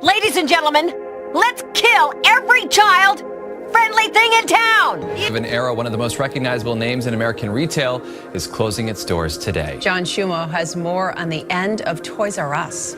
Ladies and gentlemen, let's kill every child-friendly thing in town! Of an era, one of the most recognizable names in American retail is closing its doors today. John Schumo has more on the end of Toys R Us.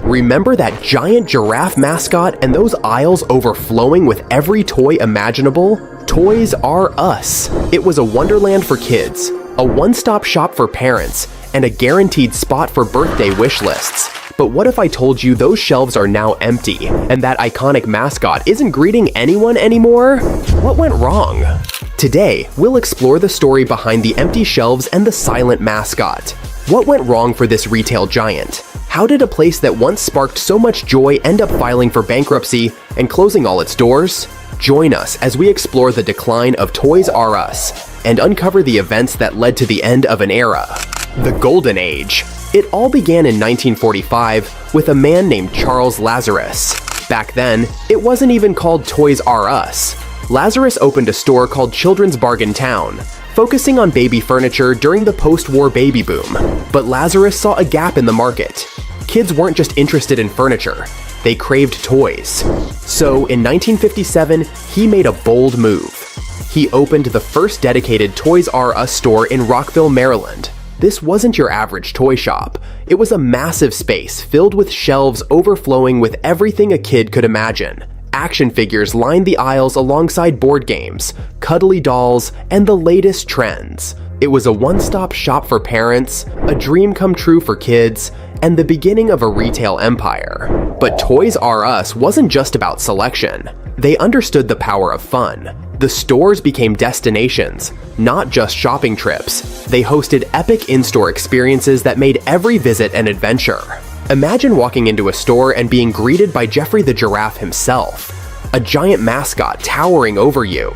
Remember that giant giraffe mascot and those aisles overflowing with every toy imaginable? Toys R Us. It was a wonderland for kids, a one-stop shop for parents, and a guaranteed spot for birthday wish lists. But what if I told you those shelves are now empty, and that iconic mascot isn't greeting anyone anymore? What went wrong? Today, we'll explore the story behind the empty shelves and the silent mascot. What went wrong for this retail giant? How did a place that once sparked so much joy end up filing for bankruptcy and closing all its doors? Join us as we explore the decline of Toys R Us and uncover the events that led to the end of an era. The Golden Age. It all began in 1945 with a man named Charles Lazarus. Back then, it wasn't even called Toys R Us. Lazarus opened a store called Children's Bargain Town, focusing on baby furniture during the post-war baby boom. But Lazarus saw a gap in the market. Kids weren't just interested in furniture, they craved toys. So in 1957, he made a bold move. He opened the first dedicated Toys R Us store in Rockville, Maryland. This wasn't your average toy shop. It was a massive space filled with shelves overflowing with everything a kid could imagine. Action figures lined the aisles alongside board games, cuddly dolls, and the latest trends. It was a one-stop shop for parents, a dream come true for kids, and the beginning of a retail empire. But Toys R Us wasn't just about selection. They understood the power of fun. The stores became destinations, not just shopping trips. They hosted epic in-store experiences that made every visit an adventure. Imagine walking into a store and being greeted by Jeffrey the Giraffe himself, a giant mascot towering over you.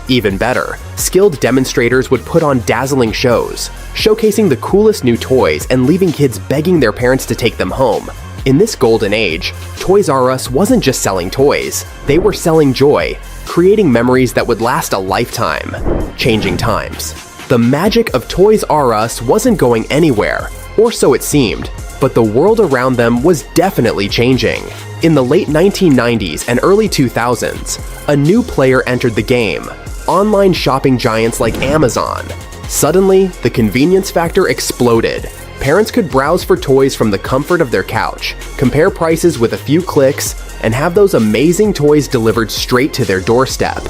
Even better, skilled demonstrators would put on dazzling shows, showcasing the coolest new toys and leaving kids begging their parents to take them home. In this golden age, Toys R Us wasn't just selling toys, they were selling joy, creating memories that would last a lifetime. Changing times. The magic of Toys R Us wasn't going anywhere, or so it seemed, but the world around them was definitely changing. In the late 1990s and early 2000s, a new player entered the game: online shopping giants like Amazon. Suddenly, the convenience factor exploded. Parents could browse for toys from the comfort of their couch, compare prices with a few clicks, and have those amazing toys delivered straight to their doorstep.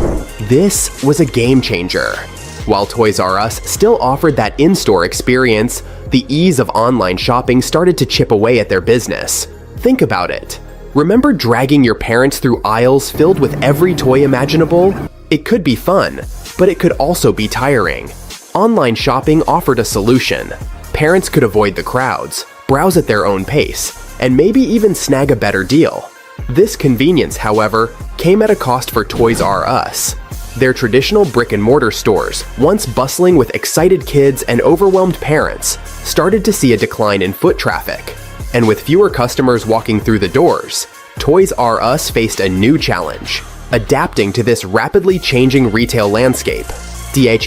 This was a game changer. While Toys R Us still offered that in-store experience, the ease of online shopping started to chip away at their business. Think about it. Remember dragging your parents through aisles filled with every toy imaginable? It could be fun, but it could also be tiring. Online shopping offered a solution. Parents could avoid the crowds, browse at their own pace, and maybe even snag a better deal. This convenience, however, came at a cost for Toys R Us. Their traditional brick-and-mortar stores, once bustling with excited kids and overwhelmed parents, started to see a decline in foot traffic. And with fewer customers walking through the doors, Toys R Us faced a new challenge: adapting to this rapidly changing retail landscape.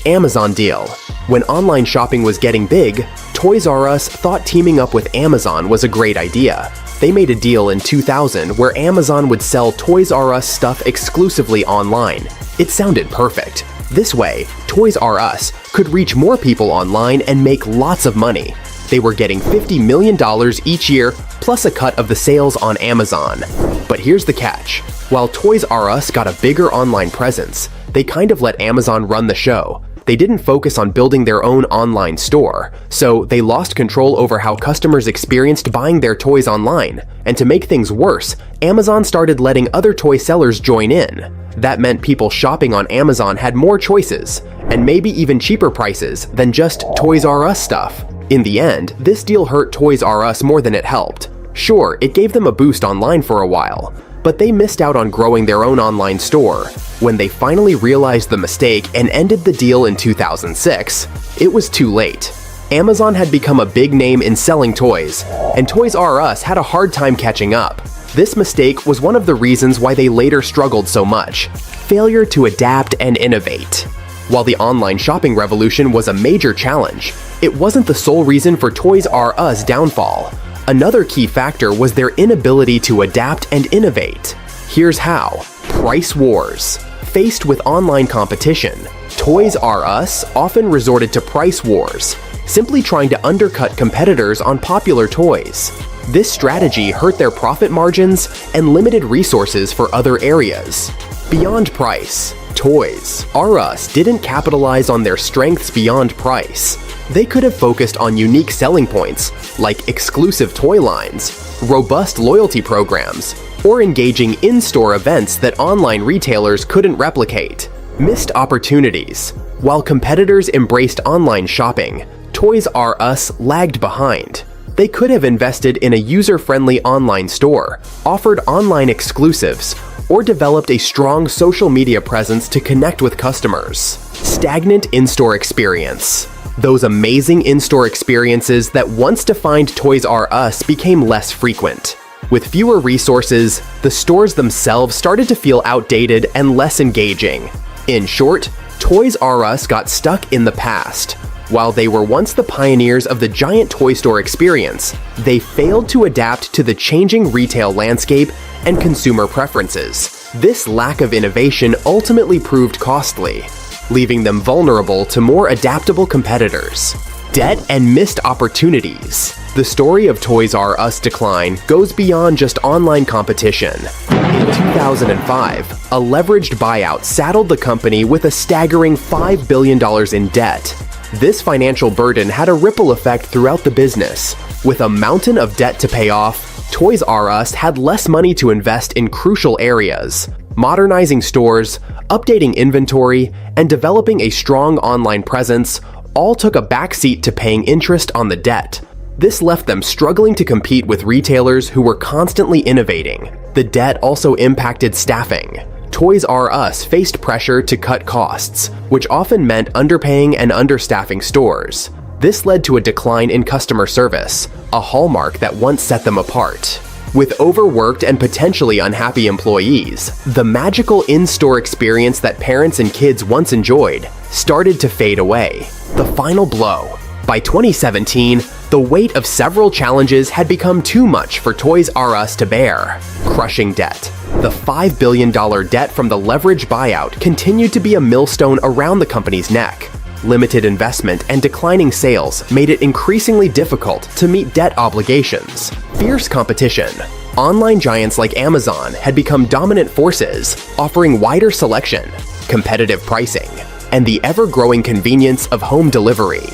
Amazon deal. When online shopping was getting big, Toys R Us thought teaming up with Amazon was a great idea. They made a deal in 2000 where Amazon would sell Toys R Us stuff exclusively online. It sounded perfect. This way, Toys R Us could reach more people online and make lots of money. They were getting $50 million each year, plus a cut of the sales on Amazon. But here's the catch. While Toys R Us got a bigger online presence, they kind of let Amazon run the show. They didn't focus on building their own online store, so they lost control over how customers experienced buying their toys online. And to make things worse, Amazon started letting other toy sellers join in. That meant people shopping on Amazon had more choices, and maybe even cheaper prices than just Toys R Us stuff. In the end, this deal hurt Toys R Us more than it helped. Sure, it gave them a boost online for a while, but they missed out on growing their own online store. When they finally realized the mistake and ended the deal in 2006, it was too late. Amazon had become a big name in selling toys, and Toys R Us had a hard time catching up. This mistake was one of the reasons why they later struggled so much: failure to adapt and innovate. While the online shopping revolution was a major challenge, it wasn't the sole reason for Toys R Us' downfall. Another key factor was their inability to adapt and innovate. Here's how. Price wars. Faced with online competition, Toys R Us often resorted to price wars, simply trying to undercut competitors on popular toys. This strategy hurt their profit margins and limited resources for other areas. Beyond price, Toys R Us didn't capitalize on their strengths beyond price. They could have focused on unique selling points, like exclusive toy lines, robust loyalty programs, or engaging in-store events that online retailers couldn't replicate. Missed opportunities. While competitors embraced online shopping, Toys R Us lagged behind. They could have invested in a user-friendly online store, offered online exclusives, or developed a strong social media presence to connect with customers. Stagnant in-store experience. Those amazing in-store experiences that once defined Toys R Us became less frequent. With fewer resources, the stores themselves started to feel outdated and less engaging. In short, Toys R Us got stuck in the past. While they were once the pioneers of the giant toy store experience, they failed to adapt to the changing retail landscape and consumer preferences. This lack of innovation ultimately proved costly, leaving them vulnerable to more adaptable competitors. Debt and missed opportunities. The story of Toys R Us decline goes beyond just online competition. In 2005, a leveraged buyout saddled the company with a staggering $5 billion in debt. This financial burden had a ripple effect throughout the business. With a mountain of debt to pay off, Toys R Us had less money to invest in crucial areas. Modernizing stores, updating inventory, and developing a strong online presence all took a backseat to paying interest on the debt. This left them struggling to compete with retailers who were constantly innovating. The debt also impacted staffing. Toys R Us faced pressure to cut costs, which often meant underpaying and understaffing stores. This led to a decline in customer service, a hallmark that once set them apart. With overworked and potentially unhappy employees, the magical in-store experience that parents and kids once enjoyed started to fade away. The final blow. By 2017, the weight of several challenges had become too much for Toys R Us to bear. Crushing debt. The $5 billion debt from the leverage buyout continued to be a millstone around the company's neck. Limited investment and declining sales made it increasingly difficult to meet debt obligations. Fierce competition. Online giants like Amazon had become dominant forces, offering wider selection, competitive pricing, and the ever-growing convenience of home delivery.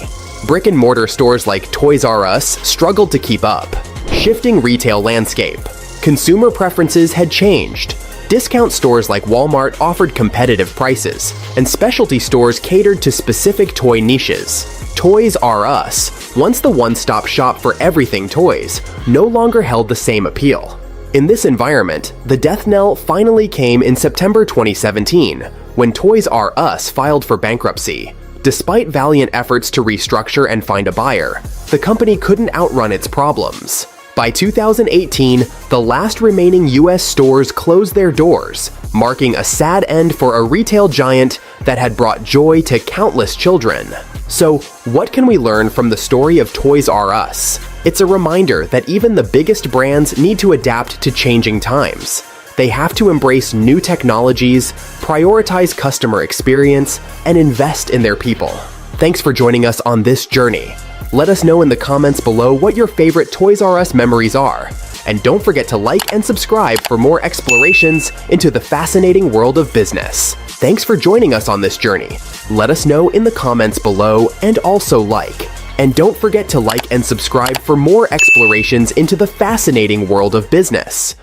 Brick-and-mortar stores like Toys R Us struggled to keep up. Shifting retail landscape. Consumer preferences had changed. Discount stores like Walmart offered competitive prices, and specialty stores catered to specific toy niches. Toys R Us, once the one-stop shop for everything toys, no longer held the same appeal. In this environment, the death knell finally came in September 2017, when Toys R Us filed for bankruptcy. Despite valiant efforts to restructure and find a buyer, the company couldn't outrun its problems. By 2018, the last remaining US stores closed their doors, marking a sad end for a retail giant that had brought joy to countless children. So, what can we learn from the story of Toys R Us? It's a reminder that even the biggest brands need to adapt to changing times. They have to embrace new technologies, prioritize customer experience, and invest in their people. Thanks for joining us on this journey. Let us know in the comments below what your favorite Toys R Us memories are. And don't forget to like and subscribe for more explorations into the fascinating world of business. Thanks for joining us on this journey. Let us know in the comments below and also like. And don't forget to like and subscribe for more explorations into the fascinating world of business.